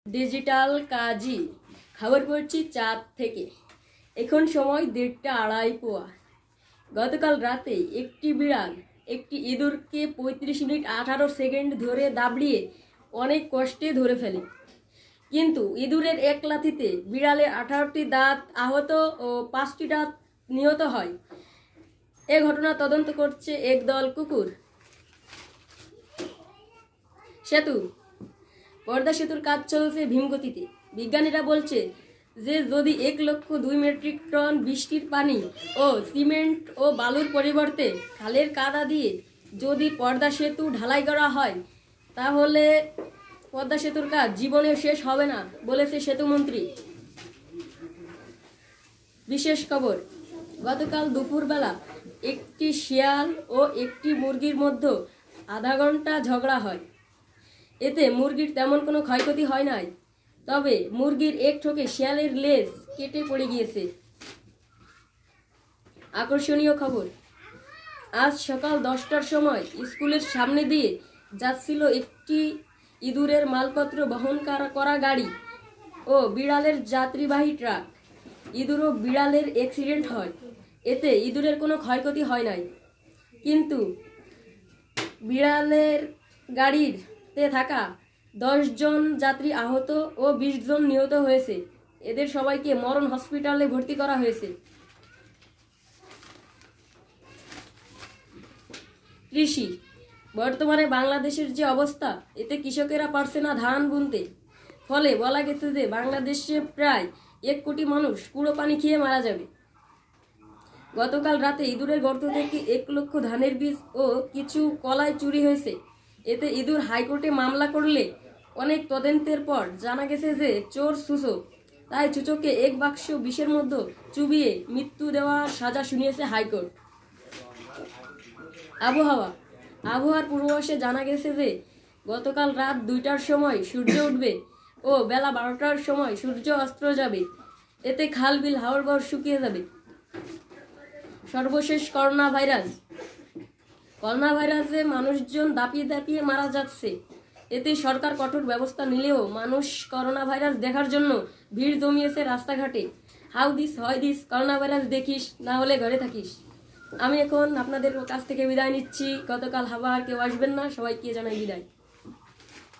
Digital কাজী খবর পড়ছি চাঁদ থেকে। এখন সময় 1:30 গতকাল রাতে একটি বিড়াল একটি ইঁদুরকে 35 মিনিট 18 সেকেন্ড ধরে দাবড়িয়ে অনেক কষ্টে ধরে ফেলে, কিন্তু ইঁদুরের এক লাথিতে বিড়ালের 18টি দাঁত আহত ও 5টি দাঁত নিহত হয়। এ ঘটনা তদন্ত করছে একদল কুকুর। পর্দা সেতুর কাজ চলছে ভীমগতিতে। বিজ্ঞানীরা বলছে যে যদি 1,02 মেট্রিক টন বৃষ্টির পানি ও সিমেন্ট ও বালুর পরিবর্তে খালের কাদা দিয়ে যদি পর্দা সেতু ঢালাই করা হয়, তাহলে পর্দা সেতুর কাজ জীবনে শেষ হবে না, বলেছে সেতুমন্ত্রী। বিশেষ খবর, গতকাল দুপুরবেলা একটি শিয়াল ও একটি মুরগির মধ্যে আধা ঘন্টা ঝগড়া হয়। এতে মুরগির তেমন কোনো ক্ষয়ক্ষতি হয় নাই, তবে মুরগির এক ঠোকে শিয়ালের লেজ কেটে পড়ে গিয়েছে। আকর্ষণীয় খবর, আজ সকাল 10টার সময় স্কুলের সামনে দিয়ে যাচ্ছিল একটি ইঁদুরের মালপত্র বহন করা গাড়ি ও বিড়ালের যাত্রীবাহী ট্রাক। ইঁদুর ও বিড়ালের অ্যাক্সিডেন্ট হয়, এতে ইঁদুরের কোনো ক্ষয়ক্ষতি হয় নাই, কিন্তু বিড়ালের গাড়িতে থাকা 10 জন যাত্রী আহত ও 20 জন নিহত হয়েছে। এদের সবাইকে মরণ হসপিটালে ভর্তি করা হয়েছে। কৃষি, বর্তমানে বাংলাদেশের যে অবস্থা, এতে কৃষকেরা পারছে না ধান বুনতে। ফলে বলা গেছে যে বাংলাদেশে প্রায় 1 কোটি মানুষ কুড়ো পানি খেয়ে মারা যাবে। গতকাল রাতে ইঁদুরের গর্ত থেকে 1 লক্ষ ধানের বীজ ও কিছু কলাই চুরি হয়েছে। এতে ইঁদুর হাইকোর্টে মামলা করলে অনেক তদন্তের পর জানা গেছে যে চোর সূচক, তাই সূচককে 1 বাক্স বিষের মধ্যে চুবিয়ে মৃত্যু দেওয়ার সাজা শুনিয়েছে হাইকোর্ট। আবহাওয়ার পূর্বাভাসে জানা গেছে যে গতকাল রাত 2টার সময় সূর্য উঠবে ও বেলা 12টার সময় সূর্য অস্ত যাবে। এতে খাল বিল হাওর শুকিয়ে যাবে। সর্বশেষ, করোনা ভাইরাসে মানুষজন দাপিয়ে মারা যাচ্ছে। এতে সরকার কঠোর ব্যবস্থা নিলেও মানুষ করোনা ভাইরাস দেখার জন্য ভিড় জমিয়েছে রাস্তাঘাটে। হাউ দিস হয় দিস, করোনা ভাইরাস দেখিস, না হলে ঘরে থাকিস। আমি এখন আপনাদের কাছ থেকে বিদায় নিচ্ছি। গতকাল আবার কেউ আসবেন না, সবাইকে জানাই বিদায়।